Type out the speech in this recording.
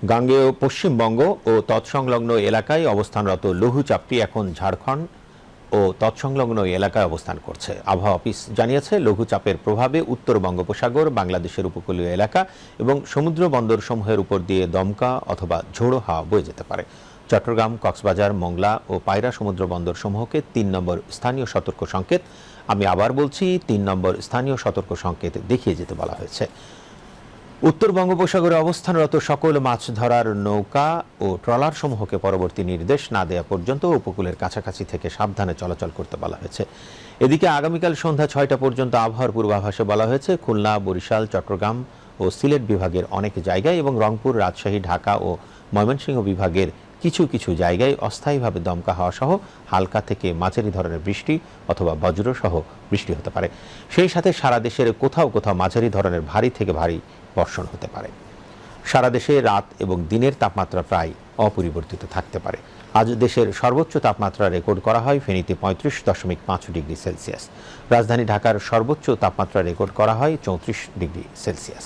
গাঙ্গেয় পশ্চিমবঙ্গ ও তৎসংলগ্ন এলাকায় অবস্থানরত লঘুচাপটি এখন ঝাড়খণ্ড ও তৎসংলগ্ন এলাকায় অবস্থান করছে। আবহাওয়া অফিস জানিয়েছে, লঘুচাপের প্রভাবে উত্তর বঙ্গোপসাগর, বাংলাদেশের উপকূলীয় এলাকা এবং সমুদ্র বন্দরসমূহের উপর দিয়ে দমকা অথবা ঝোড়ো হাওয়া বয়ে যেতে পারে। চট্টগ্রাম, কক্সবাজার, মংলা ও পায়রা সমুদ্র বন্দরসমূহকে ৩ নম্বর স্থানীয় সতর্ক সংকেত, আমি আবার বলছি ৩ নম্বর স্থানীয় সতর্ক সংকেত দেখিয়ে যেতে বলা হয়েছে। উত্তর বঙ্গোপসাগরে অবস্থানরত সকল মাছ ধরার নৌকা ও ট্রলার সমূহকে পরবর্তী নির্দেশ না দেওয়া পর্যন্ত উপকূলের কাছাকাছি থেকে সাবধানে চলাচল করতে বলা হয়েছে। এদিকে আগামীকাল সন্ধ্যা ৬টা পর্যন্ত আবহাওয়ার পূর্বাভাসে বলা হয়েছে, খুলনা, বরিশাল, চট্টগ্রাম ও সিলেট বিভাগের অনেক জায়গায় এবং রংপুর, রাজশাহী, ঢাকা ও ময়মনসিংহ বিভাগের কিছু কিছু জায়গায় অস্থায়ীভাবে দমকা হাওয়া সহ হালকা থেকে মাঝারি ধরনের বৃষ্টি অথবা বজ্র সহ বৃষ্টি হতে পারে। সেই সাথে সারা দেশের কোথাও কোথাও মাঝারি ধরনের ভারী থেকে ভারী বর্ষণ হতে পারে। সারা দেশে রাত এবং দিনের তাপমাত্রা প্রায় অপরিবর্তিত থাকতে পারে। আজ দেশের সর্বোচ্চ তাপমাত্রা রেকর্ড করা হয় ফেনীতে ৩৫.৫ ডিগ্রি সেলসিয়াস। রাজধানী ঢাকার সর্বোচ্চ তাপমাত্রা রেকর্ড করা হয় ৩৪ ডিগ্রি সেলসিয়াস।